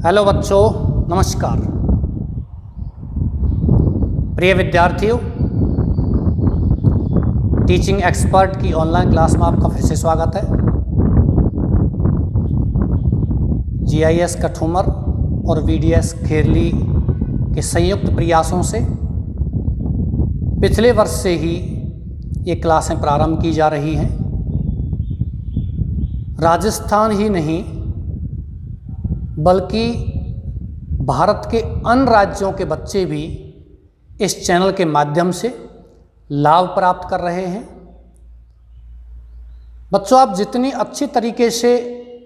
Hello बच्चों, नमस्कार। प्रिय विद्यार्थियों, टीचिंग एक्सपर्ट की ऑनलाइन क्लास में आपका फिर से स्वागत है। जीआईएस कठुमर और वीडीएस खेरली के संयुक्त प्रयासों से पिछले वर्ष से ही ये क्लासें प्रारंभ की जा रही हैं। राजस्थान ही नहीं बल्कि भारत के अन्य राज्यों के बच्चे भी इस चैनल के माध्यम से लाभ प्राप्त कर रहे हैं। बच्चों, आप जितनी अच्छी तरीके से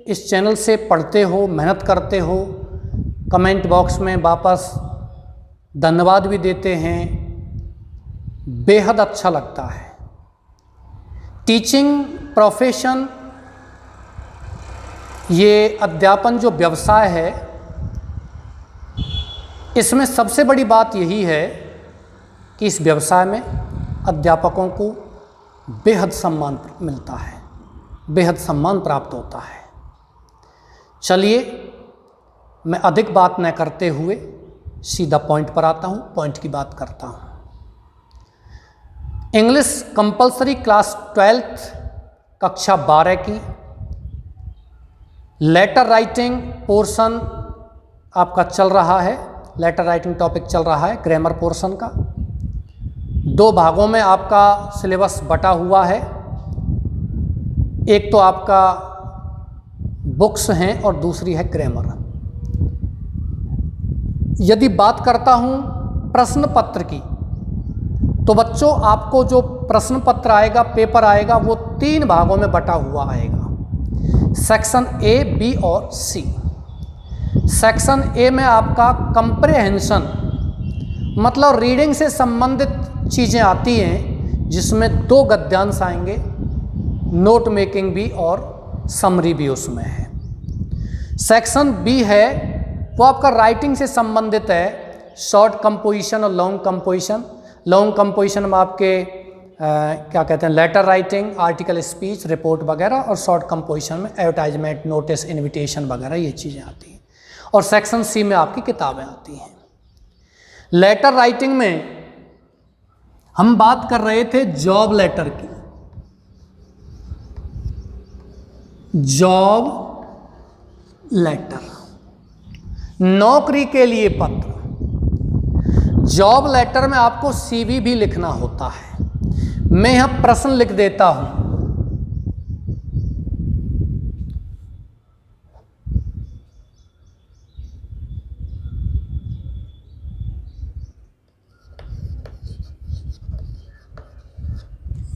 इस चैनल से पढ़ते हो, मेहनत करते हो, कमेंट बॉक्स में वापस धन्यवाद भी देते हैं, बेहद अच्छा लगता है। टीचिंग प्रोफेशन, ये अध्यापन जो व्यवसाय है, इसमें सबसे बड़ी बात यही है कि इस व्यवसाय में अध्यापकों को बेहद सम्मान मिलता है, बेहद सम्मान प्राप्त होता है। चलिए, मैं अधिक बात न करते हुए सीधा पॉइंट पर आता हूँ, पॉइंट की बात करता हूँ। इंग्लिश कंपलसरी क्लास 12th कक्षा 12 की लेटर राइटिंग पोर्शन आपका चल रहा है। लेटर राइटिंग टॉपिक चल रहा है ग्रामर पोर्शन का। 2 भागों में आपका सिलेबस बटा हुआ है। एक तो आपका बुक्स हैं और दूसरी है ग्रामर। यदि बात करता हूं प्रश्न पत्र की, तो बच्चों आपको जो प्रश्न पत्र आएगा, पेपर आएगा, वो 3 भागों में बटा हुआ आएगा। सेक्शन ए, बी और सी। सेक्शन ए में आपका कंप्रेहेंशन, मतलब रीडिंग से संबंधित चीज़ें आती हैं, जिसमें 2 गद्यांश आएंगे, नोट मेकिंग भी और समरी भी उसमें है। सेक्शन बी है वो आपका राइटिंग से संबंधित है, शॉर्ट कंपोजिशन और लॉन्ग कंपोजिशन। लॉन्ग कंपोजिशन में आपके क्या कहते हैं, letter writing, article speech, report वगैरह, और शॉर्ट कंपोजिशन में एडवर्टाइजमेंट, नोटिस, इनविटेशन वगैरह ये चीज़ें आती हैं। और सेक्शन सी में आपकी किताबें आती हैं। लेटर राइटिंग में हम बात कर रहे थे जॉब लेटर की। जॉब लेटर, नौकरी के लिए पत्र। जॉब लेटर में आपको सीवी भी लिखना होता है। मैं यहां प्रश्न लिख देता हूं।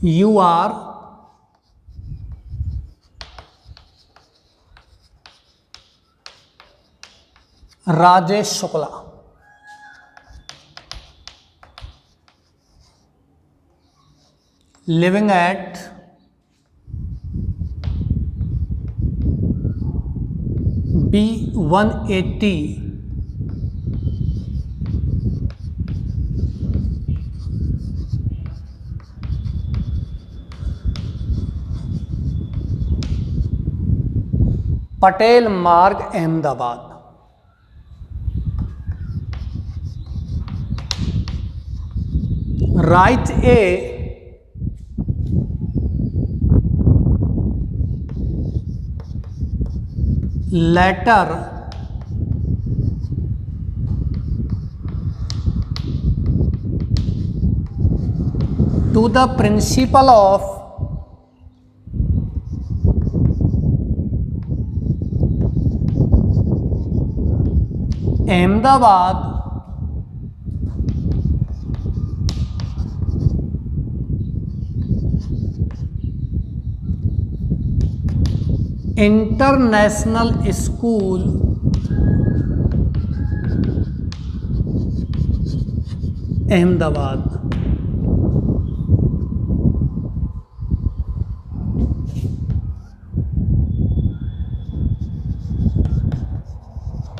You are Rajesh Shukla, living at B180 Patel Marg, Ahmedabad. Write a letter to the principal of Ahmedabad international school Ahmedabad.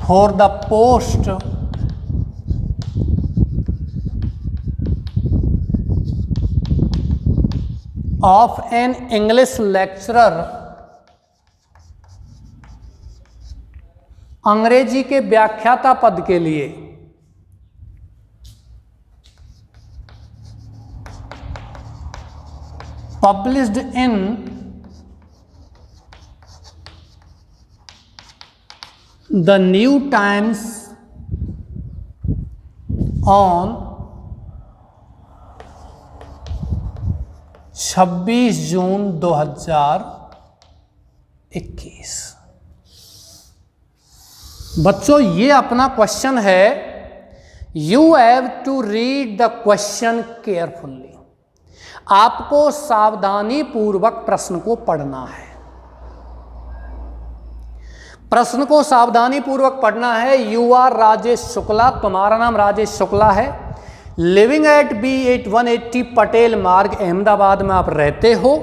For the post of an English lecturer अंग्रेजी के व्याख्याता पद के लिए published in the new times on 26 June 2021। बच्चों ये अपना क्वेश्चन है, you have to read the question carefully. आपको सावधानी पूर्वक प्रश्न को पढ़ना है, प्रश्न को सावधानी पूर्वक पढ़ना है। यू आर राजेश शुक्ला, तुम्हारा नाम राजेश शुक्ला है, living at B8180 Patel Marg Ahmedabad में आप रहते हो।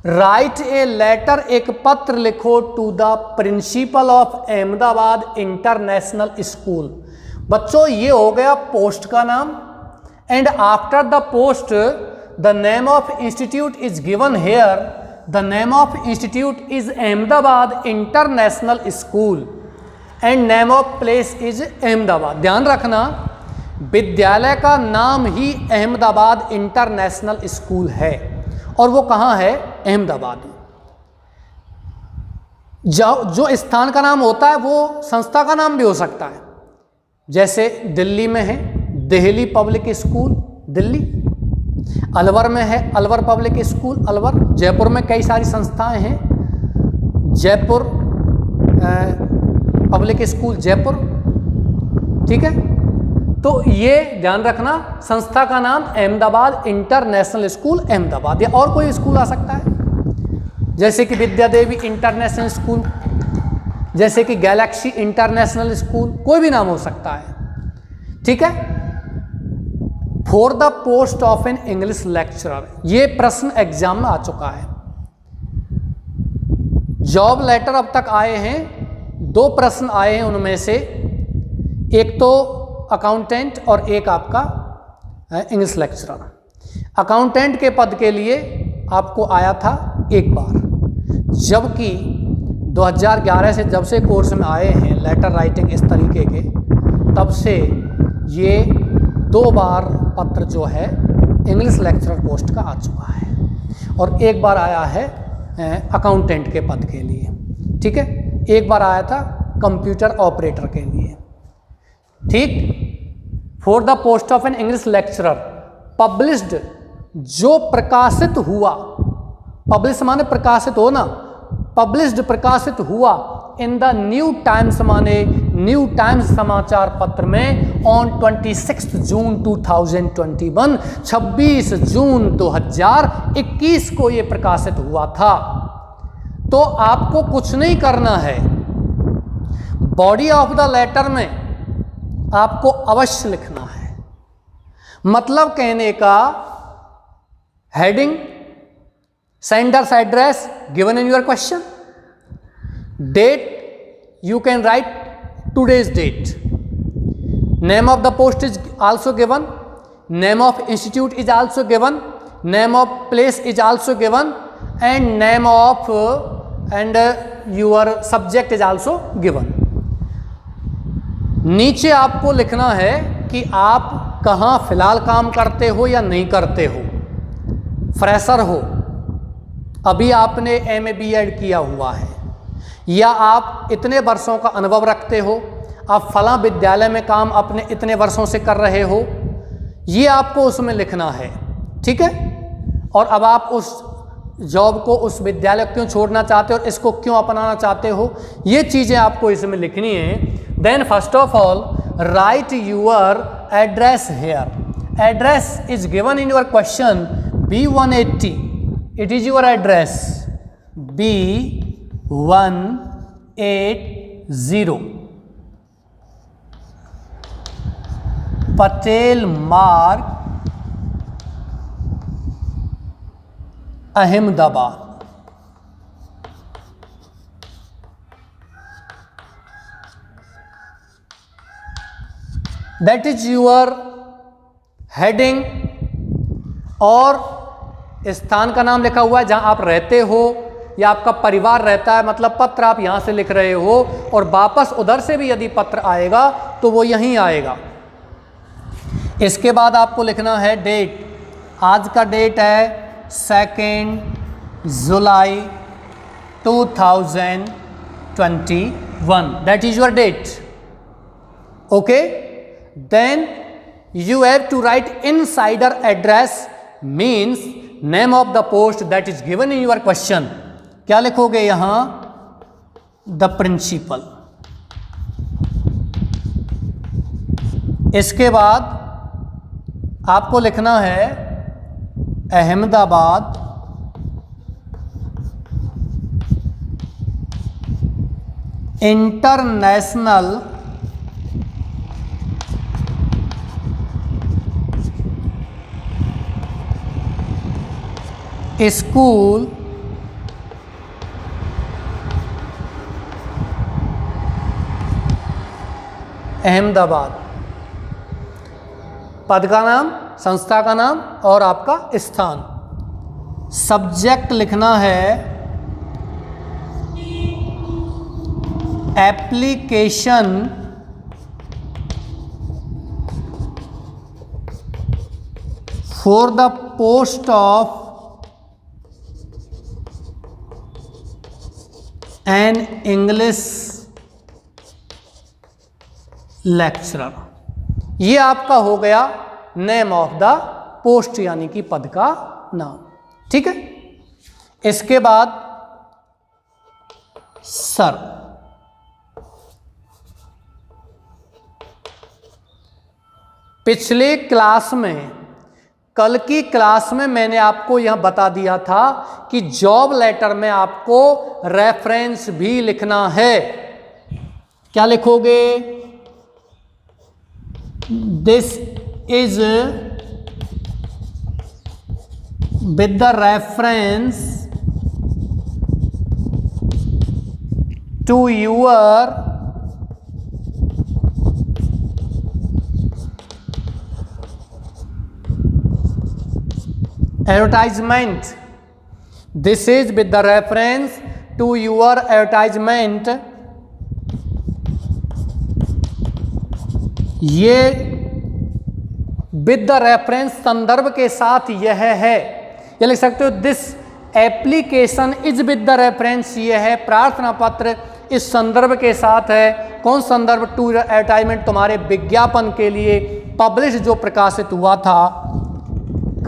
राइट ए लेटर, एक पत्र लिखो to the principal of Ahmedabad international school. बच्चों ये हो गया पोस्ट का नाम, and after the post the name of institute is given here. The name of institute is Ahmedabad international school and name of place is Ahmedabad. ध्यान रखना, विद्यालय का नाम ही अहमदाबाद इंटरनेशनल स्कूल है, और वो कहाँ है? अहमदाबाद। जो स्थान का नाम होता है वो संस्था का नाम भी हो सकता है, जैसे दिल्ली में है दिल्ली पब्लिक स्कूल दिल्ली, अलवर में है अलवर पब्लिक स्कूल अलवर, जयपुर में कई सारी संस्थाएं हैं, जयपुर पब्लिक स्कूल जयपुर। ठीक है, तो ये ध्यान रखना, संस्था का नाम अहमदाबाद इंटरनेशनल स्कूल अहमदाबाद, या और कोई स्कूल आ सकता है, जैसे कि विद्या देवी इंटरनेशनल स्कूल, जैसे कि गैलेक्सी इंटरनेशनल स्कूल, कोई भी नाम हो सकता है। ठीक है, for the post of an English lecturer, ये प्रश्न एग्जाम में आ चुका है। जॉब लेटर अब तक आए हैं, 2 प्रश्न आए हैं, उनमें से एक तो अकाउंटेंट और एक आपका इंग्लिश लेक्चरर। अकाउंटेंट के पद के लिए आपको आया था एक बार, जबकि 2011 से जब से कोर्स में आए हैं लेटर राइटिंग इस तरीके के, तब से ये 2 बार पत्र जो है इंग्लिश लेक्चरर पोस्ट का आ चुका है, और एक बार आया है अकाउंटेंट के पद के लिए। ठीक है, एक बार आया था कंप्यूटर ऑपरेटर के लिए। ठीक, for the post of an English lecturer published, जो प्रकाशित हुआ, पब्लिश माने प्रकाशित हो ना, पब्लिश्ड प्रकाशित हुआ इन द न्यू टाइम्स माने न्यू टाइम्स समाचार पत्र में ऑन 26 जून 2021, 26 जून 2021 को ये प्रकाशित हुआ था। तो आपको कुछ नहीं करना है, बॉडी ऑफ द लेटर में आपको अवश्य लिखना है। मतलब कहने का, heading, sender's address given in your question, date you can write today's date, name of the post is also given, name of institute is also given, name of place is also given, and name of your subject is also given। नीचे आपको लिखना है कि आप कहाँ फिलहाल काम करते हो या नहीं करते हो, फ्रेशर हो, अभी आपने MA B.Ed किया हुआ है, या आप इतने वर्षों का अनुभव रखते हो, आप फलां विद्यालय में काम अपने इतने वर्षों से कर रहे हो, ये आपको उसमें लिखना है। ठीक है, और अब आप उस जॉब को, उस विद्यालय को क्यों छोड़ना चाहते हो और इसको क्यों अपनाना चाहते हो, ये चीज़ें आपको इसमें लिखनी है। Then first of all write your address here. Address is given in your question B180, it is your address B180 Patel Marg Ahmedabad. That is your heading, और स्थान का नाम लिखा हुआ है जहां आप रहते हो, या आपका परिवार रहता है, मतलब पत्र आप यहाँ से लिख रहे हो और वापस उधर से भी यदि पत्र आएगा तो वो यहीं आएगा। इसके बाद आपको लिखना है डेट। आज का डेट है 2 जुलाई 2021, that is your date. Okay, then you have to write insider address means name of the post that is given in your question। क्या लिखोगे यहां? the principal। इसके बाद आपको लिखना है अहमदाबाद इंटरनेशनल स्कूल अहमदाबाद। पद का नाम, संस्था का नाम और आपका स्थान। सब्जेक्ट लिखना है application for the post of an English lecturer. ये आपका हो गया नेम ऑफ द पोस्ट, यानी कि पद का नाम। ठीक है, इसके बाद सर। पिछले क्लास में, कल की क्लास में मैंने आपको यह बता दिया था कि जॉब लेटर में आपको रेफरेंस भी लिखना है। क्या लिखोगे? This is with the reference to your advertisement। This is with the reference to your advertisement। ये with the reference संदर्भ के साथ यह है, ये लिख सकते हो this application is with the reference. ये है प्रार्थना पत्र इस संदर्भ के साथ है। कौन संदर्भ? टू एडवर्टाइजमेंट, तुम्हारे विज्ञापन के लिए पब्लिश जो प्रकाशित हुआ था।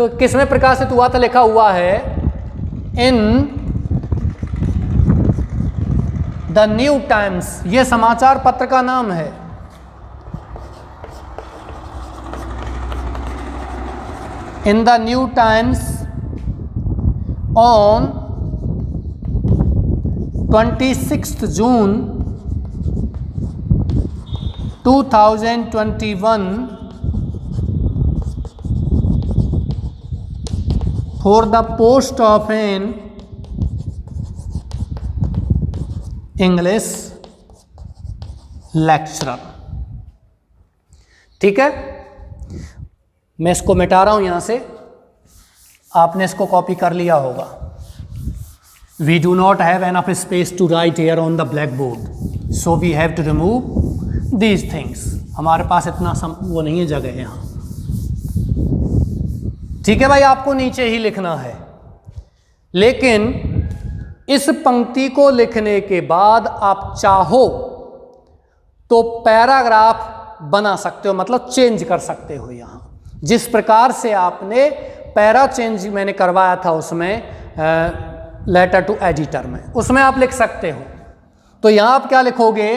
किसमें प्रकाशित हुआ था? लिखा हुआ है इन द न्यू टाइम्स। यह समाचार पत्र का नाम है। इन the new times on 26 June 2021 for the post of an English lecturer। ठीक है, मैं इसको मिटा रहा हूं यहां से, आपने इसको कॉपी कर लिया होगा। We do not have enough space to write here on the blackboard, so we have to remove these things। हमारे पास इतना वो नहीं है जगह यहाँ। ठीक है भाई, आपको नीचे ही लिखना है, लेकिन इस पंक्ति को लिखने के बाद आप चाहो तो पैराग्राफ बना सकते हो, मतलब चेंज कर सकते हो। यहाँ जिस प्रकार से आपने पैरा चेंज मैंने करवाया था उसमें लेटर टू एडिटर में, उसमें आप लिख सकते हो। तो यहाँ आप क्या लिखोगे?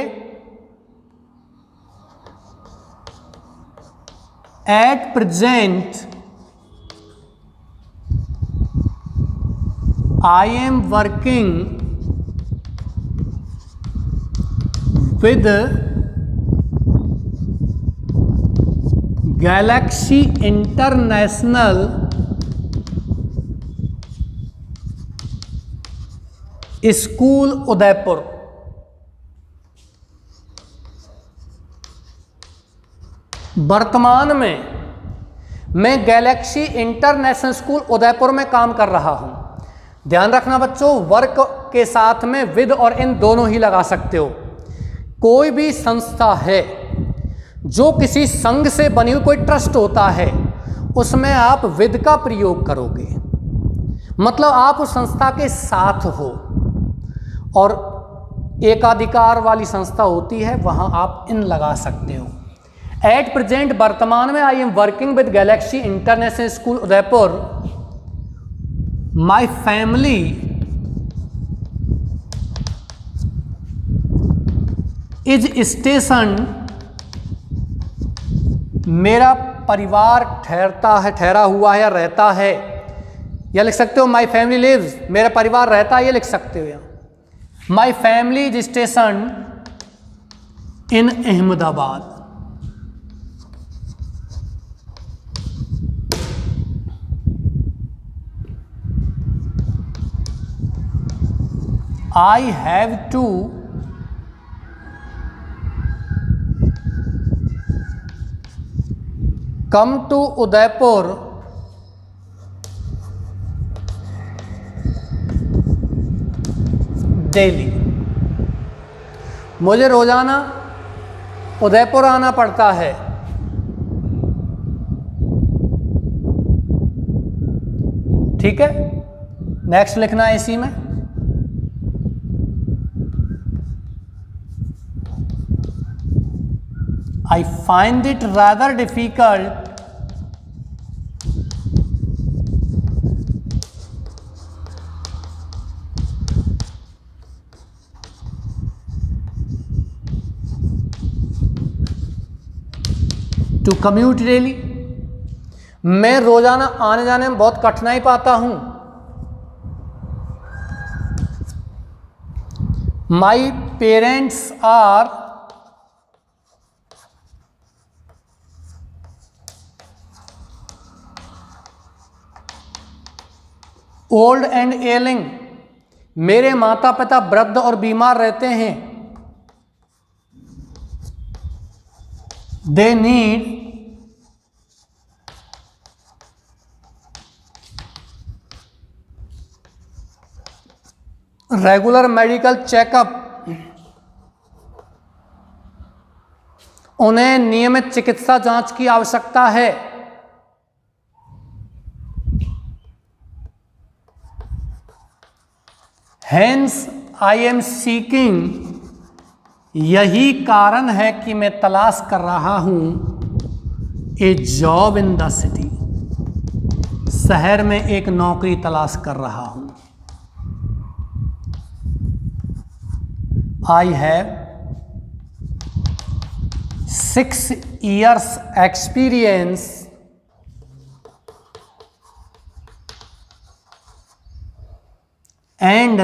At present I am working with Galaxy International school Udaipur. वर्तमान में मैं गैलेक्सी इंटरनेशनल स्कूल उदयपुर में काम कर रहा हूं। ध्यान रखना बच्चों, वर्क के साथ में विद और इन दोनों ही लगा सकते हो। कोई भी संस्था है जो किसी संघ से बनी हुई कोई ट्रस्ट होता है, उसमें आप विद का प्रयोग करोगे, मतलब आप उस संस्था के साथ हो। और एकाधिकार वाली संस्था होती है, वहां आप इन लगा सकते हो। एट प्रेजेंट वर्तमान में आई am working with galaxy international school Udaipur. My family is station, मेरा परिवार ठहरा हुआ है या रहता है, या लिख सकते हो माई फैमिली लिव्स, मेरा परिवार रहता है, ये लिख सकते हो। यहाँ my family is station in Ahmedabad. I have to come to Udaipur daily, मुझे रोजाना उदयपुर आना पड़ता है। ठीक है, नेक्स्ट लिखना है इसी में। I find it rather difficult to commute daily। मैं रोजाना आने जाने में बहुत कठिनाई पाता हूं। My parents are old and ailing, मेरे माता पिता वृद्ध और बीमार रहते हैं। They need regular medical checkup, उन्हें नियमित चिकित्सा जांच की आवश्यकता है। Hence I am seeking, यही कारण है कि मैं तलाश कर रहा हूं ए जॉब इन द सिटी, शहर में एक नौकरी तलाश कर रहा हूं। I have 6 years experience and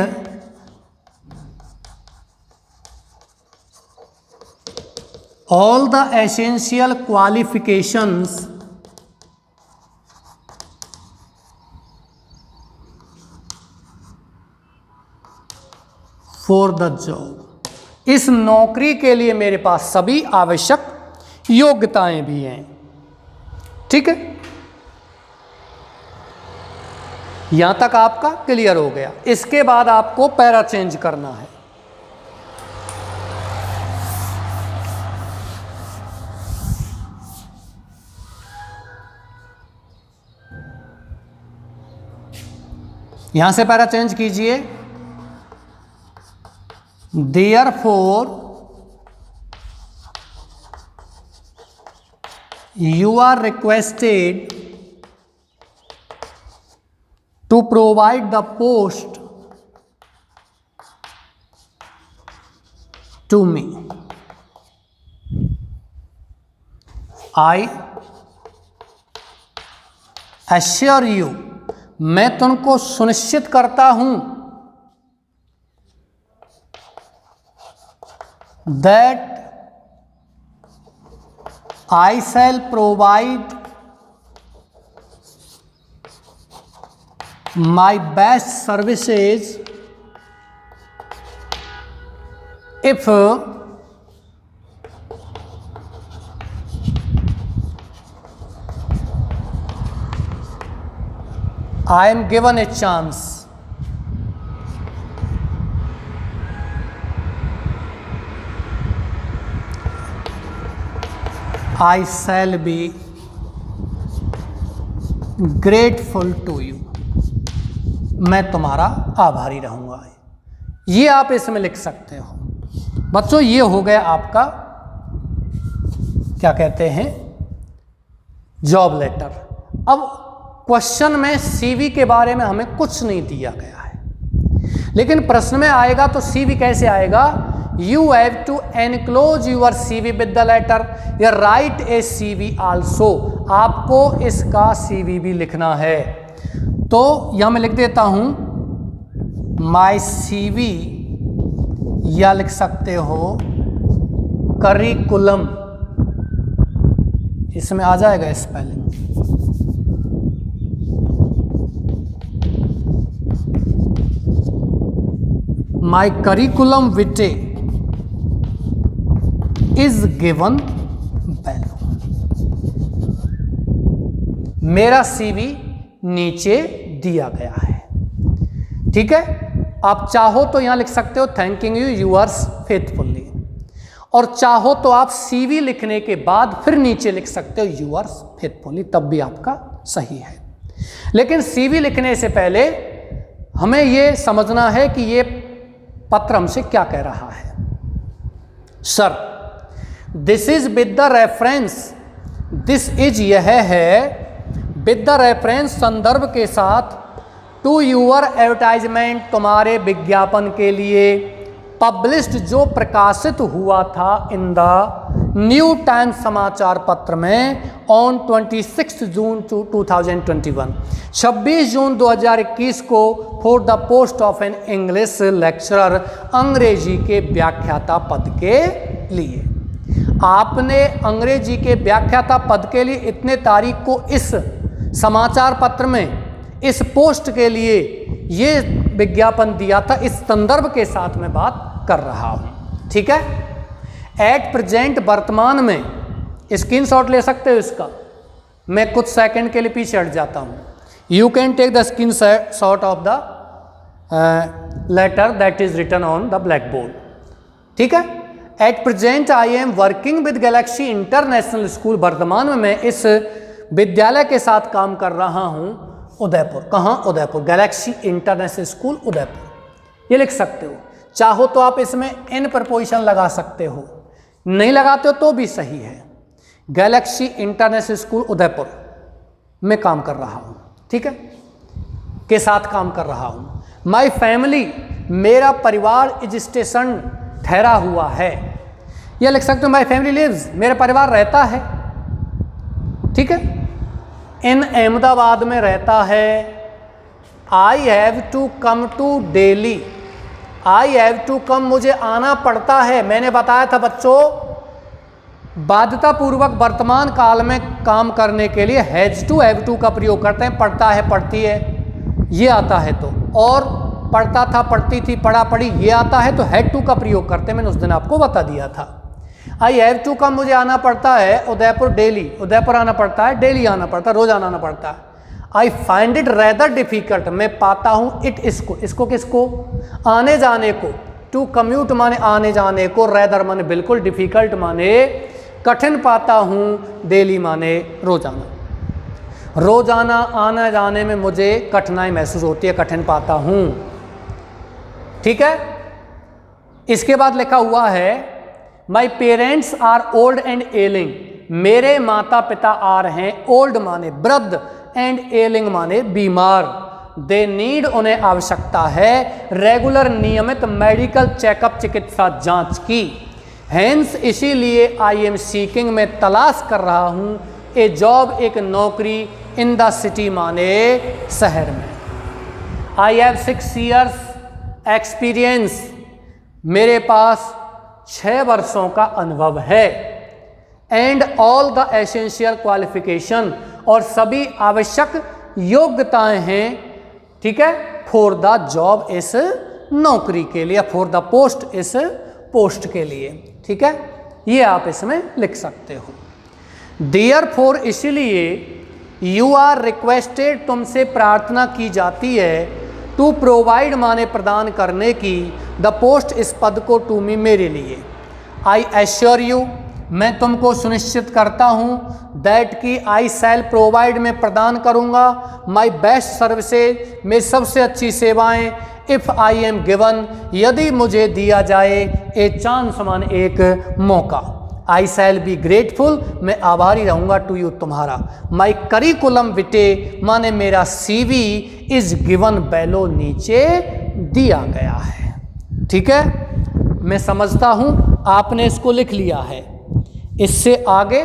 all the essential qualifications for the job। इस नौकरी के लिए मेरे पास सभी आवश्यक योग्यताएं भी हैं। ठीक है, यहां तक आपका क्लियर हो गया। इसके बाद आपको पैरा चेंज करना है। यहां से पैरा चेंज कीजिए। Therefore you are requested to provide the post to me। I assure you, मैं तुमको सुनिश्चित करता हूं that I shall provide my best services if I am given a chance। I shall be grateful to you, मैं तुम्हारा आभारी रहूंगा। ये आप इसमें लिख सकते हो बच्चों। ये हो गया आपका क्या कहते हैं, जॉब लेटर। अब क्वेश्चन में सीवी के बारे में हमें कुछ नहीं दिया गया है, लेकिन प्रश्न में आएगा तो सीवी कैसे आएगा, you have to enclose your CV with the letter या राइट ए सीवी आल्सो, आपको इसका सीवी भी लिखना है। तो यहां मैं लिख देता हूं माई सीवी, या लिख सकते हो करिकुलम, इसमें आ जाएगा spelling. My curriculum vitae is given below, मेरा सीवी नीचे दिया गया है। ठीक है, आप चाहो तो यहां लिख सकते हो थैंकिंग यू यूअर्स फेथफुली, और चाहो तो आप सीवी लिखने के बाद फिर नीचे लिख सकते हो यूअर्स फेथफुली, तब भी आपका सही है। लेकिन सीवी लिखने से पहले हमें यह समझना है कि यह पत्र हमसे क्या कह रहा है। Sir this is with the reference, this is यह है विद द रेफरेंस संदर्भ के साथ, टू यूर एडवर्टाइजमेंट तुम्हारे विज्ञापन के लिए, पब्लिश्ड जो प्रकाशित हुआ था इन द न्यू टाइम्स समाचार पत्र में ऑन 26 जून 2021, 26 जून 2021 को for the post of an English lecturer, अंग्रेजी के व्याख्याता पद के लिए। आपने अंग्रेजी के व्याख्याता पद के लिए इतने तारीख को इस समाचार पत्र में इस पोस्ट के लिए ये विज्ञापन दिया था, इस संदर्भ के साथ मैं बात कर रहा हूं। ठीक है, एट प्रेजेंट वर्तमान में, स्क्रीनशॉट ले सकते हो इसका, मैं कुछ सेकंड के लिए पीछे हट जाता हूं। You can take the screenshot of the letter that is written on the black board. ठीक है, at present I am working with galaxy international school, वर्तमान में मैं इस विद्यालय के साथ काम कर रहा हूं उदयपुर। कहाँ? Udaipur, Galaxy international school Udaipur, ये लिख सकते हो। चाहो तो आप इसमें इन प्रपोजिशन लगा सकते हो, नहीं लगाते हो तो भी सही है। गैलेक्सी इंटरनेशनल स्कूल उदयपुर में काम कर रहा हूं, ठीक है, के साथ काम कर रहा हूं। माई फैमिली, मेरा परिवार इज स्टेशन, ठहरा हुआ है, यह लिख सकते हो। माई फैमिली लिव्स, मेरा परिवार रहता है, ठीक है, इन अहमदाबाद में रहता है। I have to come to daily, I have to come, मुझे आना पड़ता है। मैंने बताया था बच्चों, बाध्यतापूर्वक वर्तमान काल में काम करने के लिए हैज टू हैव टू का प्रयोग करते हैं। पढ़ता है, पढ़ती है, ये आता है तो, और पढ़ता था, पढ़ती थी, पढ़ा पढ़ी, ये आता है तो हैड टू का प्रयोग करते हैं। मैंने उस दिन आपको बता दिया था। आई हैव टू कम, मुझे आना पड़ता है उदयपुर डेली, उदयपुर आना पड़ता है, डेली आना पड़ता है, रोज आना पड़ता है। I find it rather difficult, मैं पाता हूँ इट, इसको किसको, आने जाने को। टू कम्यूट माने आने जाने को, रेदर माने बिल्कुल, डिफिकल्ट माने कठिन पाता हूँ, डेली माने रोजाना। रोजाना आने जाने में मुझे कठिनाई महसूस होती है, कठिन पाता हूँ। ठीक है, इसके बाद लिखा हुआ है my parents are old and ailing, मेरे माता पिता आ रहे हैं, ओल्ड माने वृद्ध, एंड एलिंग माने बीमार। दे नीड, उन्हें आवश्यकता है, रेगुलर नियमित मेडिकल चेकअप, चिकित्सा जांच की। हेंस, इसीलिए आई एम सीकिंग, मैं तलाश कर रहा हूं, ए जॉब, एक नौकरी, इन द सिटी माने शहर में। आई हैव 6 years एक्सपीरियंस, मेरे पास 6 वर्षों का अनुभव है। And all the essential qualification, और सभी आवश्यक योग्यताएं हैं, ठीक है, फॉर द जॉब, इस नौकरी के लिए, फॉर द पोस्ट, इस पोस्ट के लिए। ठीक है, ये आप इसमें लिख सकते हो। देयर फॉर, इसलिए, यू आर रिक्वेस्टेड, तुमसे प्रार्थना की जाती है, टू प्रोवाइड माने प्रदान करने की, द पोस्ट, इस पद को, टू मी, मेरे लिए। आई एश्योर यू, मैं तुमको सुनिश्चित करता हूँ दैट कि आई शैल प्रोवाइड, मैं प्रदान करूँगा, माई बेस्ट सर्विसेज, मेरी सबसे अच्छी सेवाएं, इफ़ आई एम गिवन, यदि मुझे दिया जाए, ए चांस मान एक मौका, आई शैल बी ग्रेटफुल, मैं आभारी रहूँगा टू यू तुम्हारा, माई करिकुलम विटे माने मेरा CV इज गिवन बेलो, नीचे दिया गया है। ठीक है, मैं समझता हूँ आपने इसको लिख लिया है। इससे आगे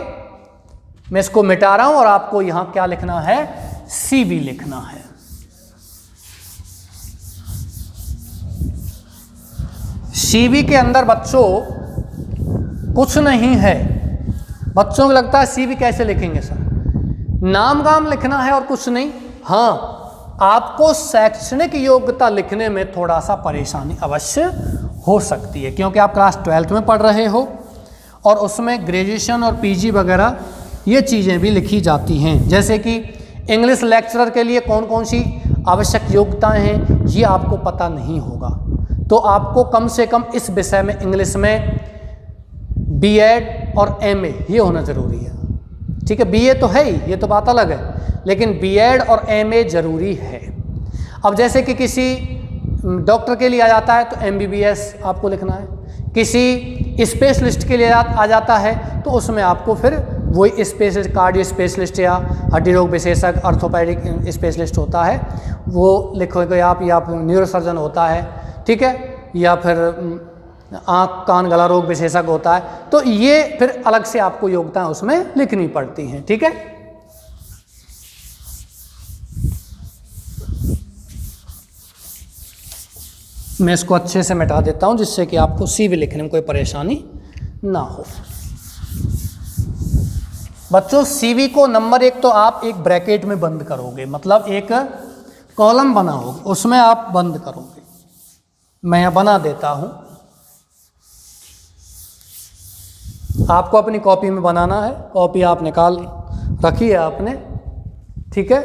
मैं इसको मिटा रहा हूँ और आपको यहाँ क्या लिखना है, CV लिखना है। CV के अंदर बच्चों कुछ नहीं है। बच्चों को लगता है CV कैसे लिखेंगे सर, नाम गाम लिखना है और कुछ नहीं। हाँ, आपको शैक्षणिक योग्यता लिखने में थोड़ा सा परेशानी अवश्य हो सकती है, क्योंकि आप क्लास 12th में पढ़ रहे हो और उसमें ग्रेजुएशन और PG वगैरह ये चीज़ें भी लिखी जाती हैं। जैसे कि इंग्लिश लेक्चरर के लिए कौन कौन सी आवश्यक योग्यताएं हैं, ये आपको पता नहीं होगा। तो आपको कम से कम इस विषय में इंग्लिश में B.Ed और MA ये होना ज़रूरी है। ठीक है, BA तो है ही, ये तो बात अलग है, लेकिन B.Ed और MA ज़रूरी है। अब जैसे कि किसी डॉक्टर के लिए आ जाता है तो MBBS आपको लिखना है, किसी स्पेशलिस्ट के लिए आ जाता है तो उसमें आपको फिर वही स्पेशलिस्ट, कार्डियो स्पेशलिस्ट या हड्डी रोग विशेषज्ञ, ऑर्थोपेडिक स्पेशलिस्ट होता है वो लिखोगे आप, या फिर न्यूरोसर्जन होता है, ठीक है, या फिर आँख कान गला रोग विशेषज्ञ होता है। तो ये फिर अलग से आपको योग्यताएं उसमें लिखनी पड़ती हैं। ठीक है, मैं इसको अच्छे से मिटा देता हूं जिससे कि आपको CV लिखने में कोई परेशानी ना हो। बच्चों CV को नंबर 1 तो आप एक ब्रैकेट में बंद करोगे, मतलब एक कॉलम बनाओगे, उसमें आप बंद करोगे। मैं यहां बना देता हूं, आपको अपनी कॉपी में बनाना है। कॉपी आप निकाल रखी है आपने, ठीक है।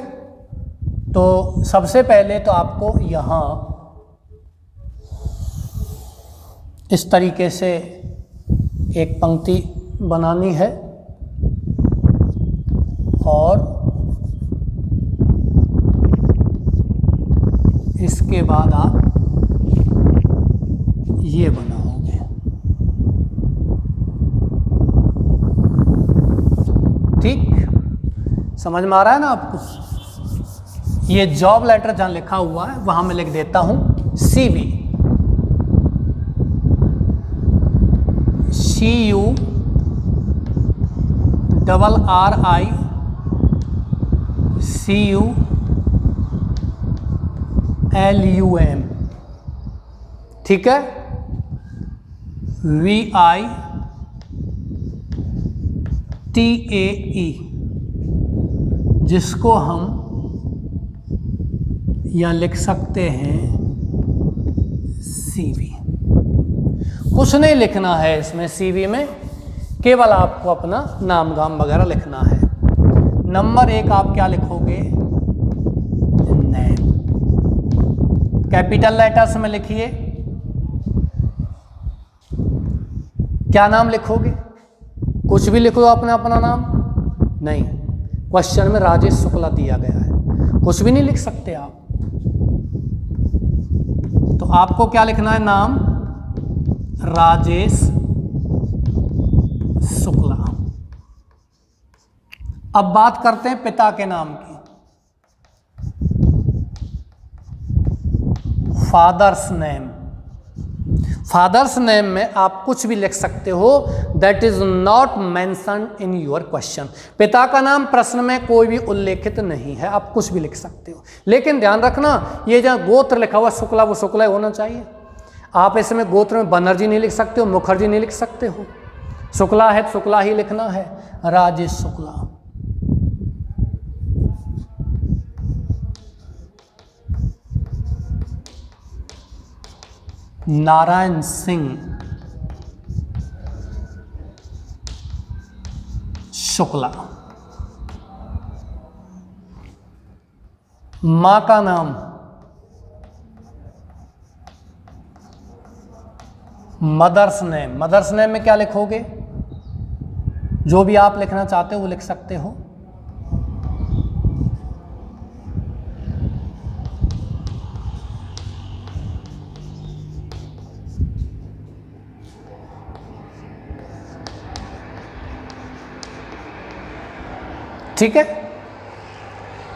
तो सबसे पहले तो आपको यहाँ इस तरीके से एक पंक्ति बनानी है और इसके बाद आप ये बनाओगे। ठीक, समझ में आ रहा है ना आपको। ये जॉब लेटर जहां लिखा हुआ है वहां मैं लिख देता हूं CV, CURRICULUM, ठीक है, VITAE, जिसको हम या लिख सकते हैं CV। कुछ नहीं लिखना है इसमें CV में, केवल आपको अपना नाम गाम वगैरह लिखना है। नंबर 1 आप क्या लिखोगे, नेम, कैपिटल लेटर्स में लिखिए। क्या नाम लिखोगे, कुछ भी लिखो अपना अपना नाम नहीं, क्वेश्चन में राजेश शुक्ला दिया गया है, कुछ भी नहीं लिख सकते आप। तो आपको क्या लिखना है, नाम राजेश शुक्ला। अब बात करते हैं पिता के नाम की। फादर्स नेम, फादर्स नेम में आप कुछ भी लिख सकते हो, that is not mentioned in your question. पिता का नाम प्रश्न में कोई भी उल्लेखित नहीं है, आप कुछ भी लिख सकते हो, लेकिन ध्यान रखना ये जहाँ गोत्र लिखा हुआ शुक्ला वो शुक्ला होना चाहिए। आप इसमें गोत्र में बनर्जी नहीं लिख सकते हो, मुखर्जी नहीं लिख सकते हो, शुक्ला है तो शुक्ला ही लिखना है, राजेश शुक्ला। नारायण सिंह शुक्ला। मां का नाम मदर्स नेम, मदर्स नेम में क्या लिखोगे, जो भी आप लिखना चाहते हो वो लिख सकते हो। ठीक है,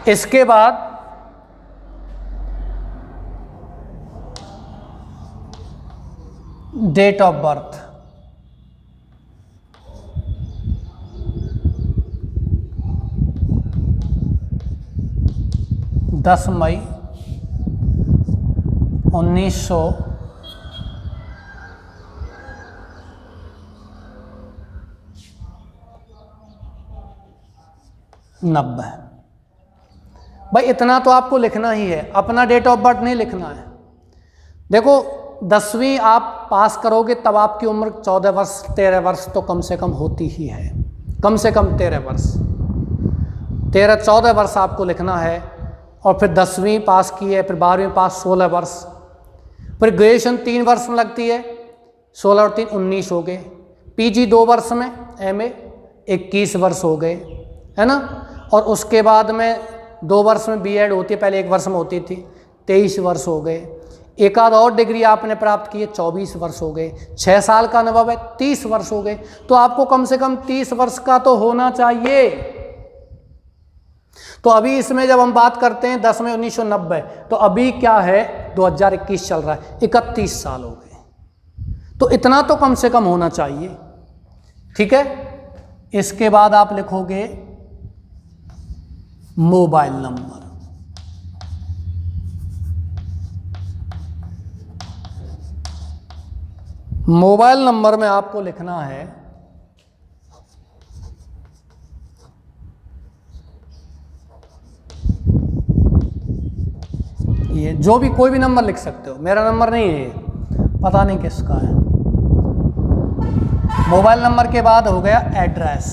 इसके बाद डेट ऑफ बर्थ, दस मई 1990। भाई इतना तो आपको लिखना ही है, अपना डेट ऑफ बर्थ नहीं लिखना है। देखो 10वीं आप पास करोगे तब आपकी उम्र 14 वर्ष 13 वर्ष तो कम से कम होती ही है, कम से कम 13 वर्ष, 13-14 वर्ष आपको लिखना है। और फिर 10वीं पास की है, फिर 12वीं पास 16 वर्ष, फिर ग्रेजुएशन 3 वर्ष में लगती है, 16 और 3 19 हो गए, पीजी 2 वर्ष में, एमए 21 वर्ष हो गए, है ना। और उसके बाद में 2 वर्ष में बीएड होती है, पहले 1 वर्ष में होती थी, 23 वर्ष हो गए। एक आध और डिग्री आपने प्राप्त की है, 24 वर्ष हो गए। 6 साल का अनुभव है, 30 वर्ष हो गए। तो आपको कम से कम 30 वर्ष का तो होना चाहिए। तो अभी इसमें जब हम बात करते हैं 10 मई 1990, तो अभी क्या है 2021 चल रहा है, 31 साल हो गए। तो इतना तो कम से कम होना चाहिए। ठीक है, इसके बाद आप लिखोगे मोबाइल नंबर। मोबाइल नंबर में आपको लिखना है ये, जो भी कोई भी नंबर लिख सकते हो, मेरा नंबर नहीं है ये, पता नहीं किसका है। मोबाइल नंबर के बाद हो गया एड्रेस।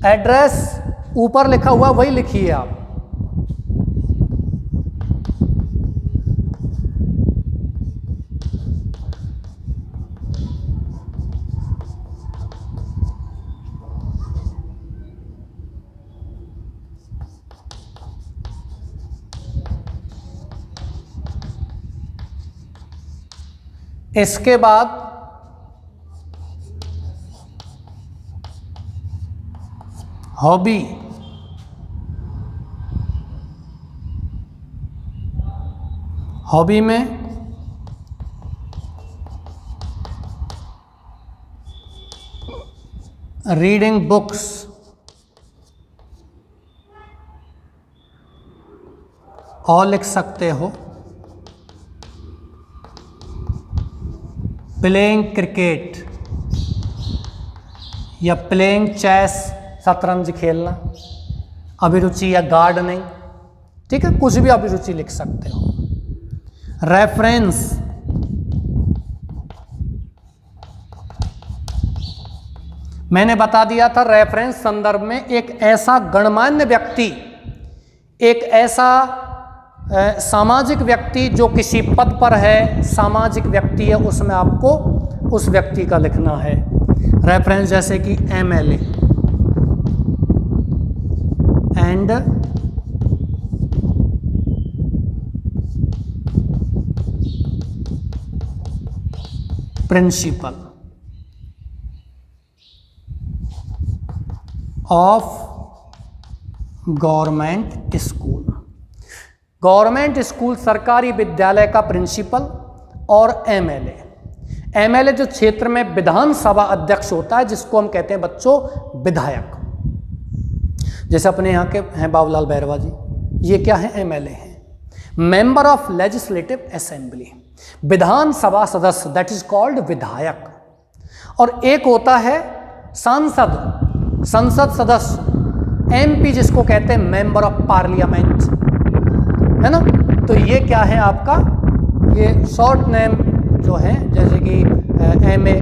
एड्रेस ऊपर लिखा हुआ वही लिखिए आप। इसके बाद हॉबी, हॉबी में रीडिंग बुक्स, और लिख सकते हो प्लेइंग क्रिकेट या प्लेइंग चेस, शतरंज खेलना, अभिरुचि या गार्डनिंग। ठीक है, कुछ भी अभिरुचि लिख सकते हो। रेफरेंस, मैंने बता दिया था रेफरेंस संदर्भ में एक ऐसा गणमान्य व्यक्ति, एक ऐसा सामाजिक व्यक्ति जो किसी पद पर है, सामाजिक व्यक्ति है, उसमें आपको उस व्यक्ति का लिखना है रेफरेंस। जैसे कि MLA and principle of government school. Government school सरकारी विद्यालय का प्रिंसिपल और एमएलए। एमएलए जो क्षेत्र में विधानसभा अध्यक्ष होता है, जिसको हम कहते हैं बच्चों विधायक। जैसे अपने यहाँ के हैं बाबूलाल बैरवा जी, ये क्या है, एमएलए हैं। मेंबर ऑफ लेजिस्लेटिव असेंबली, विधानसभा सदस्य, दैट इज कॉल्ड विधायक। और एक होता है सांसद, संसद सदस्य, एमपी, जिसको कहते हैं मेंबर ऑफ पार्लियामेंट, है ना। तो ये क्या है आपका, ये शॉर्ट नेम जो है, जैसे कि एमए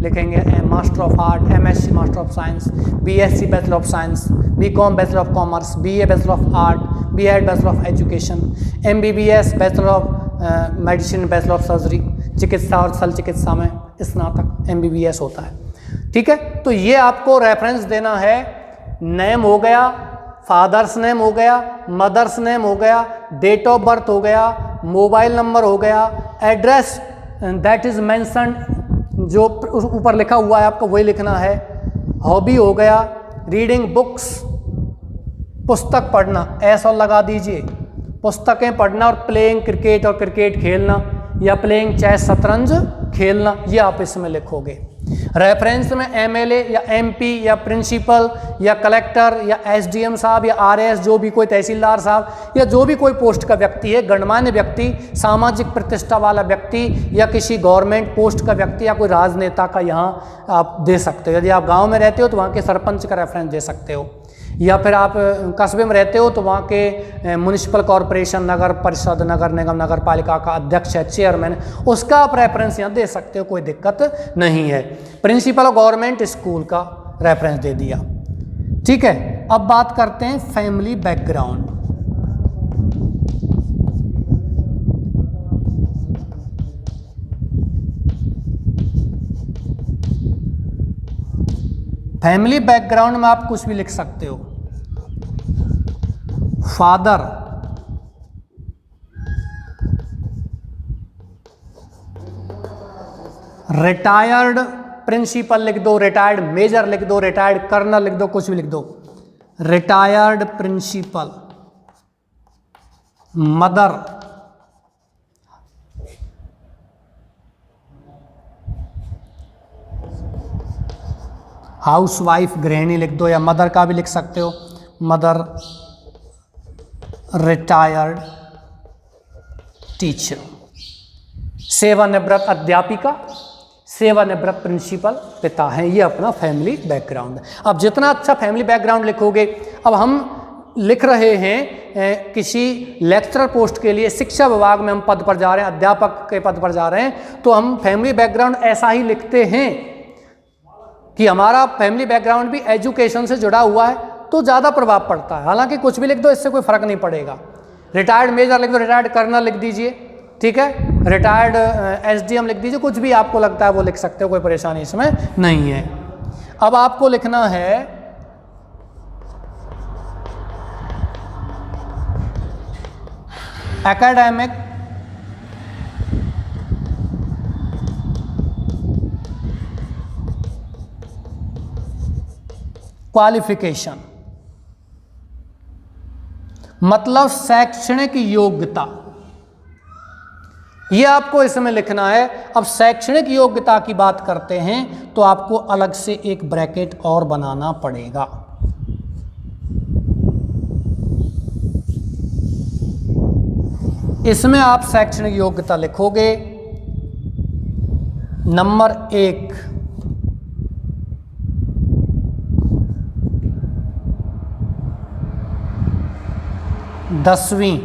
लिखेंगे, master of art, MSc master of science, BSc bachelor of science, BCom bachelor of commerce, BA bachelor of art, BEd bachelor of education, MBBS bachelor of medicine, bachelor of surgery, चिकित्सा और शल्य चिकित्सा में स्नातक MBBS होता है। ठीक है, तो ये आपको रेफरेंस देना है। नेम हो गया, फादर्स नेम हो गया, मदर्स नेम हो गया, डेट ऑफ बर्थ हो गया, मोबाइल नंबर हो गया, एड्रेस दैट इज मेंशन्ड जो ऊपर लिखा हुआ है आपको वही लिखना है, हॉबी हो गया, रीडिंग बुक्स, पुस्तक पढ़ना, ऐसा लगा दीजिए, पुस्तकें पढ़ना, और प्लेइंग क्रिकेट और क्रिकेट खेलना, या प्लेइंग चेस शतरंज खेलना, ये आप इसमें लिखोगे। रेफरेंस में MLA या MP या प्रिंसिपल या कलेक्टर या SDM साहब या RS, जो भी कोई तहसीलदार साहब या जो भी कोई पोस्ट का व्यक्ति है, गणमान्य व्यक्ति, सामाजिक प्रतिष्ठा वाला व्यक्ति, या किसी गवर्नमेंट पोस्ट का व्यक्ति, या कोई राजनेता का यहाँ आप दे सकते हो। यदि आप गांव में रहते हो तो वहाँ के सरपंच का रेफरेंस दे सकते हो, या फिर आप कस्बे में रहते हो तो वहाँ के म्युनिसिपल कॉरपोरेशन, नगर परिषद, नगर निगम, नगर पालिका का अध्यक्ष है, चेयरमैन, उसका आप रेफरेंस यहाँ दे सकते हो, कोई दिक्कत नहीं है। प्रिंसिपल ऑफ गवर्नमेंट स्कूल का रेफरेंस दे दिया। ठीक है, अब बात करते हैं फैमिली बैकग्राउंड। फैमिली बैकग्राउंड में आप कुछ भी लिख सकते हो। फादर, रिटायर्ड प्रिंसिपल लिख दो, रिटायर्ड मेजर लिख दो, रिटायर्ड कर्नल लिख दो, कुछ भी लिख दो। Retired principal. मदर, हाउसवाइफ, गृहिणी लिख दो, या मदर का भी लिख सकते हो, मदर रिटायर्ड टीचर। सेवानिवृत्त अध्यापिका, सेवानिवृत्त प्रिंसिपल पिता हैं। ये अपना फैमिली बैकग्राउंड है। अब जितना अच्छा फैमिली बैकग्राउंड लिखोगे, अब हम लिख रहे हैं किसी लेक्चरर पोस्ट के लिए, शिक्षा विभाग में हम पद पर जा रहे हैं, अध्यापक के पद पर जा रहे हैं, तो हम फैमिली बैकग्राउंड ऐसा ही लिखते हैं कि हमारा फैमिली बैकग्राउंड भी एजुकेशन से जुड़ा हुआ है, तो ज़्यादा प्रभाव पड़ता है। हालांकि कुछ भी लिख दो, इससे कोई फर्क नहीं पड़ेगा। रिटायर्ड मेजर लिख दो, रिटायर्ड कर्नल लिख दीजिए, ठीक है, रिटायर्ड SDM लिख दीजिए, कुछ भी आपको लगता है वो लिख सकते हो, कोई परेशानी इसमें नहीं है। अब आपको लिखना है एकेडमिक क्वालिफिकेशन, मतलब शैक्षणिक योग्यता, ये आपको इसमें लिखना है। अब शैक्षणिक योग्यता की बात करते हैं तो आपको अलग से एक ब्रैकेट और बनाना पड़ेगा। इसमें आप शैक्षणिक योग्यता लिखोगे, नंबर 1 10वीं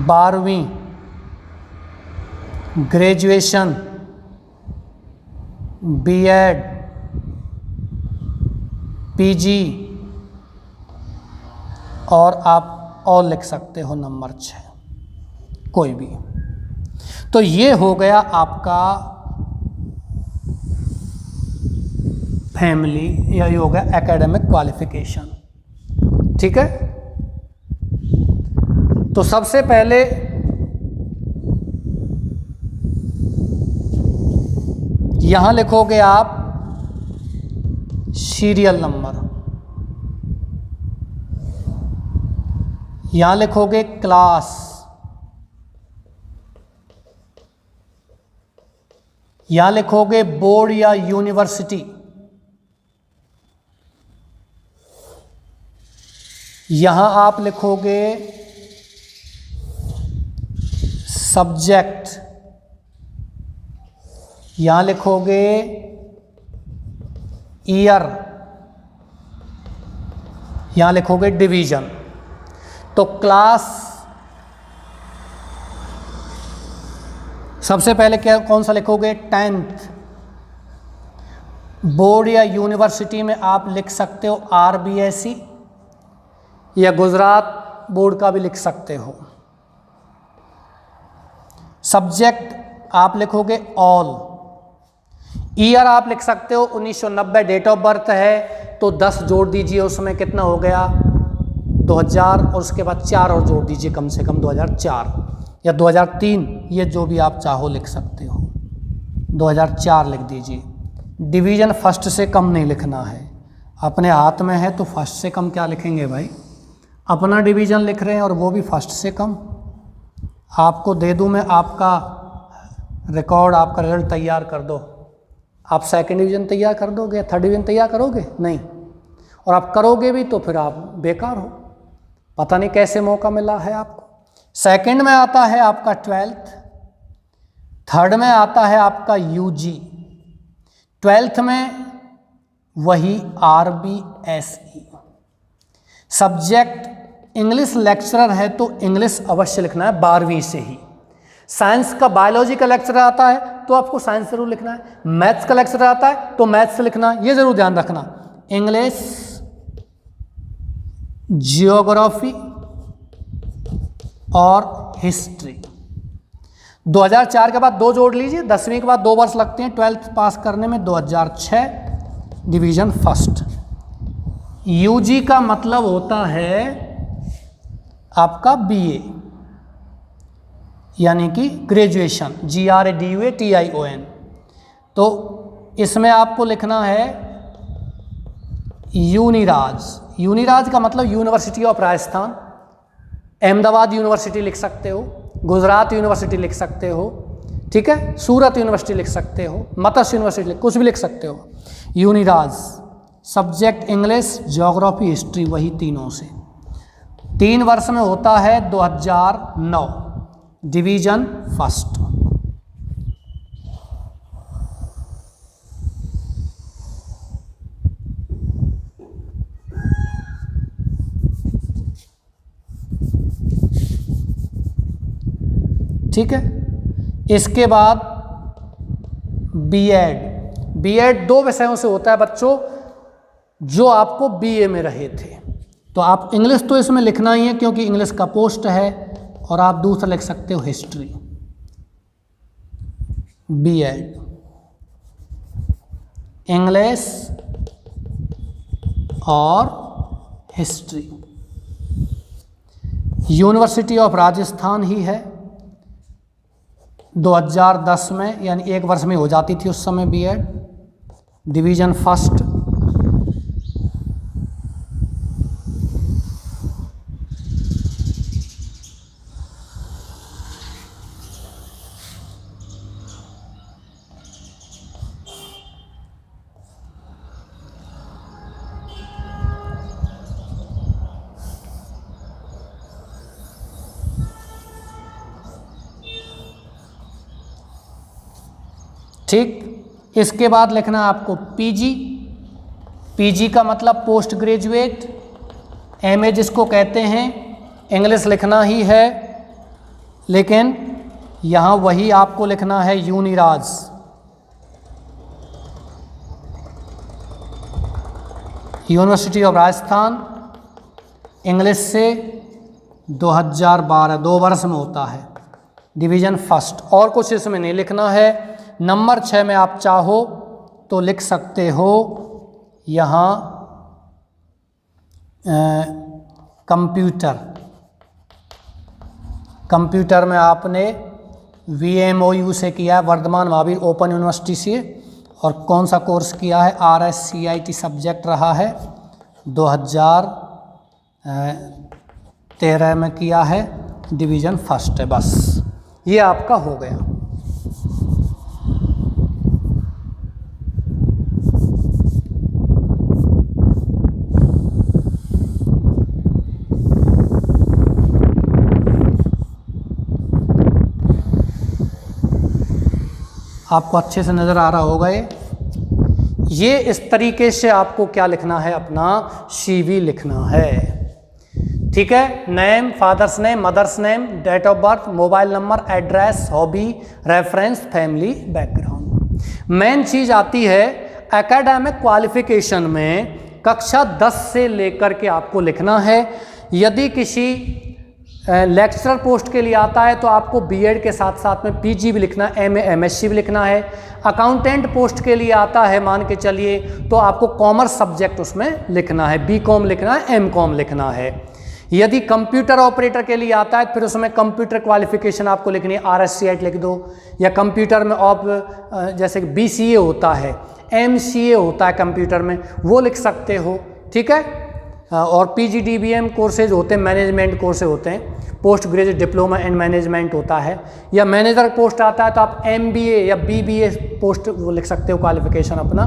12वीं ग्रेजुएशन, B.Ed, PG, और आप और लिख सकते हो नंबर 6, कोई भी। तो ये हो गया आपका फैमिली, यही हो गया एकेडमिक क्वालिफिकेशन। ठीक है, तो सबसे पहले यहां लिखोगे आप सीरियल नंबर, यहां लिखोगे क्लास, यहां लिखोगे बोर्ड या यूनिवर्सिटी, यहां आप लिखोगे सब्जेक्ट, यहां लिखोगे ईयर, यहां लिखोगे डिवीजन। तो क्लास सबसे पहले क्या कौन सा लिखोगे? 10th। बोर्ड या यूनिवर्सिटी में आप लिख सकते हो RBSE, या गुजरात बोर्ड का भी लिख सकते हो। सब्जेक्ट आप लिखोगे ऑल। ईयर आप लिख सकते हो 1990, डेट ऑफ बर्थ है तो 10 जोड़ दीजिए, उसमें कितना हो गया 2000, और उसके बाद 4 और जोड़ दीजिए, कम से कम 2004 या 2003, ये जो भी आप चाहो लिख सकते हो, 2004 लिख दीजिए। डिवीज़न फर्स्ट से कम नहीं लिखना है, अपने हाथ में है तो फर्स्ट से कम क्या लिखेंगे भाई, अपना डिवीज़न लिख रहे हैं और वो भी फर्स्ट से कम। आपको दे दूं मैं आपका रिकॉर्ड, आपका रिजल्ट तैयार कर दो, आप सेकंड डिवीज़न तैयार कर दोगे या थर्ड डिवीज़न तैयार करोगे? नहीं, और आप करोगे भी तो फिर आप बेकार हो, पता नहीं कैसे मौका मिला है आपको। सेकंड में आता है आपका 12th, थर्ड में आता है आपका यूजी, 12th में वही RBSE। सब्जेक्ट इंग्लिश लेक्चरर है तो इंग्लिश अवश्य लिखना है 12वीं से ही। साइंस का बायोलॉजी का लेक्चर आता है तो आपको साइंस जरूर लिखना है, मैथ्स का लेक्चर आता है तो मैथ्स से लिखना, ये जरूर ध्यान रखना। इंग्लिश, जियोग्राफी और हिस्ट्री। 2004 के बाद 2 जोड़ लीजिए, 10वीं के बाद 2 वर्ष लगते हैं 12th पास करने में, 2006 डिवीज़न फर्स्ट। यूजी का मतलब होता है आपका BA यानी कि ग्रेजुएशन, GRADUATION। तो इसमें आपको लिखना है यूनिराज। यूनिराज का मतलब university of Rajasthan, Ahmedabad university लिख सकते हो, गुजरात यूनिवर्सिटी लिख सकते हो, ठीक है, सूरत यूनिवर्सिटी लिख सकते हो, मत्स्य यूनिवर्सिटी, कुछ भी लिख सकते हो। Uniraj. Subject English, geography, history, वही तीनों से। 3 वर्ष में होता है 2009 डिवीज़न फर्स्ट। ठीक है, इसके बाद बीएड 2 विषयों से होता है बच्चों, जो आपको BA में रहे थे। तो आप इंग्लिश तो इसमें लिखना ही है क्योंकि इंग्लिश का पोस्ट है, और आप दूसरा लिख सकते हो हिस्ट्री, बीएड इंग्लिश और हिस्ट्री। यूनिवर्सिटी ऑफ राजस्थान ही है, 2010 में, यानी 1 वर्ष में हो जाती थी उस समय बीएड, डिवीज़न फर्स्ट। ठीक, इसके बाद लिखना आपको पीजी का मतलब पोस्ट ग्रेजुएट, MA जिसको कहते हैं, इंग्लिश लिखना ही है, लेकिन यहाँ वही आपको लिखना है Uniraj. University of Rajasthan, English से 2012, 2 वर्ष में होता है, डिवीज़न फर्स्ट। और कुछ इसमें नहीं लिखना है। नंबर 6 में आप चाहो तो लिख सकते हो यहाँ कंप्यूटर में आपने VMOU से किया है, वर्धमान महावीर ओपन यूनिवर्सिटी से, और कौन सा कोर्स किया है, RSCIT सब्जेक्ट रहा है, 2013 में किया है, डिवीज़न फर्स्ट है। बस ये आपका हो गया। आपको अच्छे से नज़र आ रहा होगा ये इस तरीके से आपको क्या लिखना है, अपना CV लिखना है। ठीक है, name, father's name, mother's name, date of birth, mobile number, address, hobby, reference, family background. Main चीज़ आती है एकेडमिक क्वालिफिकेशन में, कक्षा 10 से लेकर के आपको लिखना है। यदि किसी लेक्चरर पोस्ट के लिए आता है तो आपको बीएड के साथ साथ में पीजी भी लिखना है, एमए एमएससी भी लिखना है। अकाउंटेंट पोस्ट के लिए आता है मान के चलिए तो आपको कॉमर्स सब्जेक्ट उसमें लिखना है, बीकॉम लिखना है, एमकॉम लिखना है। यदि कंप्यूटर ऑपरेटर के लिए आता है फिर उसमें कंप्यूटर क्वालिफिकेशन आपको लिखनी है, RSCIT लिख दो, या कंप्यूटर में आप जैसे कि BCA होता है, MCA होता है कंप्यूटर में, वो लिख सकते हो, ठीक है। और PGDBM कोर्सेज होते हैं, मैनेजमेंट कोर्सेज होते हैं, post graduate diploma in management होता है, या मैनेजर पोस्ट आता है तो आप MBA या BBA पोस्ट वो लिख सकते हो क्वालिफिकेशन अपना,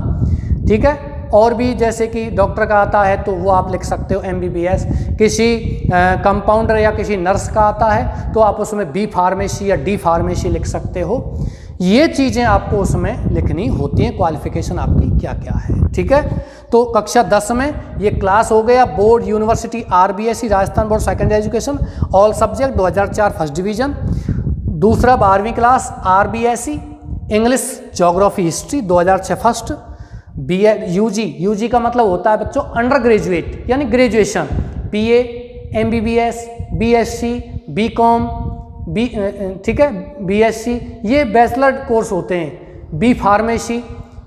ठीक है। और भी जैसे कि डॉक्टर का आता है तो वो आप लिख सकते हो MBBS, किसी कंपाउंडर या किसी नर्स का आता है तो आप उसमें B फार्मेसी या D फार्मेसी लिख सकते हो। ये चीज़ें आपको उसमें लिखनी होती हैं, क्वालिफिकेशन आपकी क्या क्या है, ठीक है। तो कक्षा 10 में ये क्लास हो गया board university RBSE Rajasthan board secondary education all subject 2004 first division. दूसरा 12वीं class RBSE English geography history 2006 first. BEd UG का मतलब होता है बच्चों अंडर ग्रेजुएट यानी graduation, BA MBBS BSc BCom ठीक है BSc, ये बैचलर कोर्स होते हैं। B फार्मेसी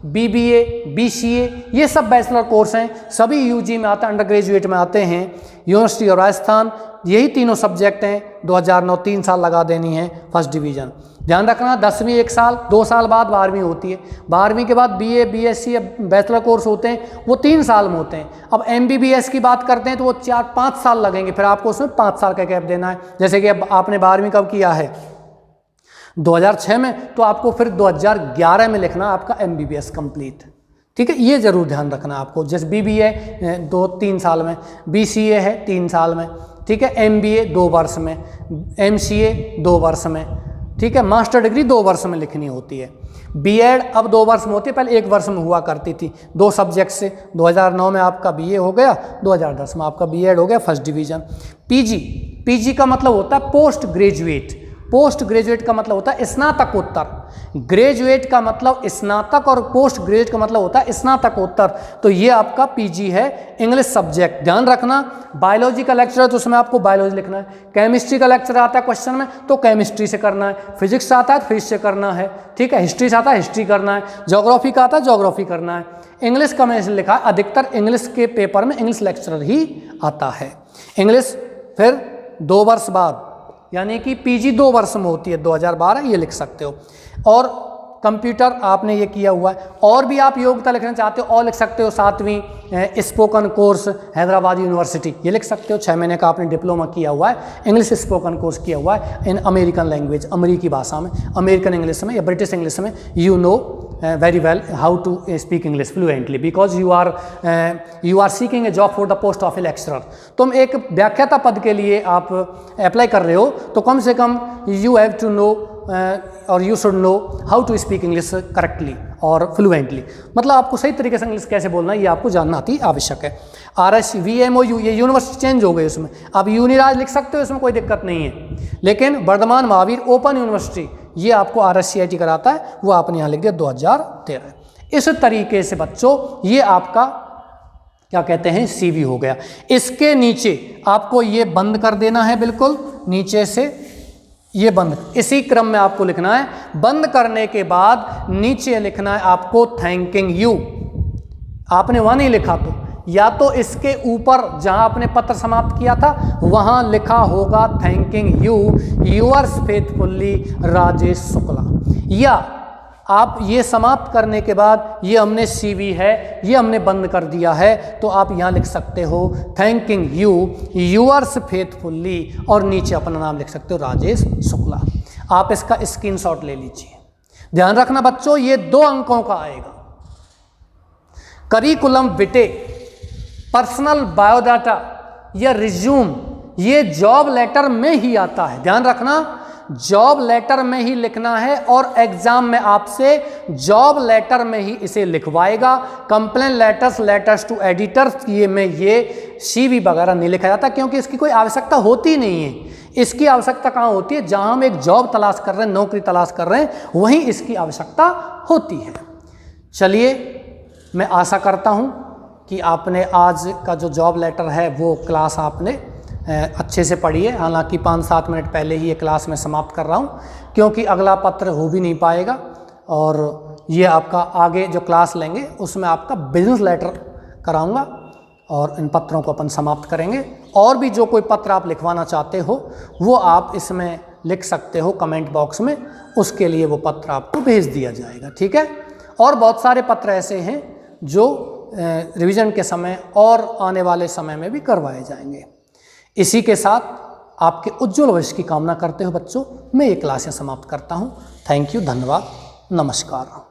BBA BCA ये सब बैचलर कोर्स हैं, सभी यूजी में आते हैं, अंडर ग्रेजुएट में आते हैं। यूनिवर्सिटी और राजस्थान यही तीनों सब्जेक्ट हैं, 2009 3 साल लगा देनी है फर्स्ट डिवीजन। ध्यान रखना 10वीं 1 साल, 2 साल बाद 12वीं होती है, 12वीं के बाद BA BSc या बैचलर कोर्स होते हैं वो 3 साल में होते हैं। अब MBBS की बात करते हैं तो वो 4-5 साल लगेंगे, फिर आपको उसमें 5 साल का गैप देना है। जैसे कि अब आपने 12वीं कब किया है 2006 में, तो आपको फिर 2011 में लिखना आपका MBBS कंप्लीट, ठीक है। ये जरूर ध्यान रखना आपको। जैसे BBA 2-3 साल में, BCA है 3 साल में, ठीक है, MBA 2 वर्ष में, MCA 2 वर्ष में, ठीक है। मास्टर डिग्री 2 वर्ष में लिखनी होती है। BEd अब 2 वर्ष में होती है, पहले 1 वर्ष में हुआ करती थी 2 सब्जेक्ट से। 2009 में आपका BA हो गया, 2010 में आपका BEd हो गया फर्स्ट डिवीजन। PG का मतलब होता है पोस्ट ग्रेजुएट, पोस्ट ग्रेजुएट का मतलब होता है स्नातकोत्तर, ग्रेजुएट का मतलब स्नातक और पोस्ट ग्रेजुएट का मतलब होता है स्नातकोत्तर। तो ये आपका PG है इंग्लिश सब्जेक्ट। ध्यान रखना बायोलॉजी का लेक्चर है तो उसमें आपको बायोलॉजी लिखना है, केमिस्ट्री का लेक्चर आता है क्वेश्चन में तो केमिस्ट्री से करना है, फिजिक्स आता है तो फिजिक्स से करना है, ठीक है, हिस्ट्री से आता है हिस्ट्री करना है, ज्योग्राफी का आता है ज्योग्राफी करना है। इंग्लिश का मैंने लिखा है, अधिकतर इंग्लिश के पेपर में इंग्लिश लेक्चरर ही आता है। इंग्लिश फिर 2 वर्ष बाद यानी कि PG 2 वर्ष में होती है, 2012 ये लिख सकते हो। और कंप्यूटर आपने ये किया हुआ है, और भी आप योग्यता लिखना चाहते हो और लिख सकते हो। 7वीं स्पोकन कोर्स हैदराबाद यूनिवर्सिटी ये लिख सकते हो। 6 महीने का आपने डिप्लोमा किया हुआ है, इंग्लिश स्पोकन कोर्स किया हुआ है इन अमेरिकन लैंग्वेज, अमेरिकी भाषा में, अमेरिकन इंग्लिश में या ब्रिटिश इंग्लिश में। You know very well how to speak English fluently because you are seeking a job for the post of a lecturer। तुम एक व्याख्याता पद के लिए आप अप्लाई कर रहे हो तो कम से कम you have to know और you should know how to speak English correctly और फ्लुएंटली, मतलब आपको सही तरीके से इंग्लिश कैसे बोलना है ये आपको जानना अति आवश्यक है। RSVMOU ये यूनिवर्सिटी चेंज हो गई, उसमें अब यूनिराज लिख सकते हो, इसमें कोई दिक्कत नहीं है। लेकिन वर्धमान महावीर ओपन यूनिवर्सिटी ये आपको RSCIT कराता है, वो आपने यहाँ लिख दिया 2013। इस तरीके से बच्चों ये आपका क्या कहते हैं CV हो गया। इसके नीचे आपको ये बंद कर देना है, बिल्कुल नीचे से ये बंद, इसी क्रम में आपको लिखना है। बंद करने के बाद नीचे लिखना है आपको थैंकिंग यू। आपने वहाँ नहीं लिखा तो या तो इसके ऊपर जहां आपने पत्र समाप्त किया था वहां लिखा होगा thanking you yours faithfully Rajesh Shukla, या आप ये समाप्त करने के बाद ये हमने CV है ये हमने बंद कर दिया है तो आप यहाँ लिख सकते हो थैंकिंग यू यूअर्स फेथफुल्ली और नीचे अपना नाम लिख सकते हो राजेश शुक्ला। आप इसका स्क्रीनशॉट ले लीजिए। ध्यान रखना बच्चों ये 2 अंकों का आएगा। करिकुलम विटे, पर्सनल बायोडाटा या रिज्यूम ये जॉब लेटर में ही आता है। ध्यान रखना जॉब लेटर में ही लिखना है और एग्जाम में आपसे जॉब लेटर में ही इसे लिखवाएगा। Complain letters, letters to editors ये में ये CV वगैरह नहीं लिखा जाता क्योंकि इसकी कोई आवश्यकता होती नहीं है। इसकी आवश्यकता कहाँ होती है? जहां हम एक जॉब तलाश कर रहे हैं, नौकरी तलाश कर रहे हैं, वहीं इसकी आवश्यकता होती है। चलिए मैं आशा करता हूं कि आपने आज का जो जॉब लेटर है वो क्लास आपने अच्छे से पढ़िए। हालांकि 5-7 मिनट पहले ही ये क्लास में समाप्त कर रहा हूँ, क्योंकि अगला पत्र हो भी नहीं पाएगा और ये आपका आगे जो क्लास लेंगे उसमें आपका बिजनेस लेटर कराऊंगा और इन पत्रों को अपन समाप्त करेंगे। और भी जो कोई पत्र आप लिखवाना चाहते हो वो आप इसमें लिख सकते हो कमेंट बॉक्स में, उसके लिए वो पत्र आपको भेज दिया जाएगा, ठीक है। और बहुत सारे पत्र ऐसे हैं जो रिवीजन के समय और आने वाले समय में भी करवाए जाएंगे। इसी के साथ आपके उज्जवल भविष्य की कामना करते हुए बच्चों, मैं ये क्लासें समाप्त करता हूँ। थैंक यू, धन्यवाद, नमस्कार।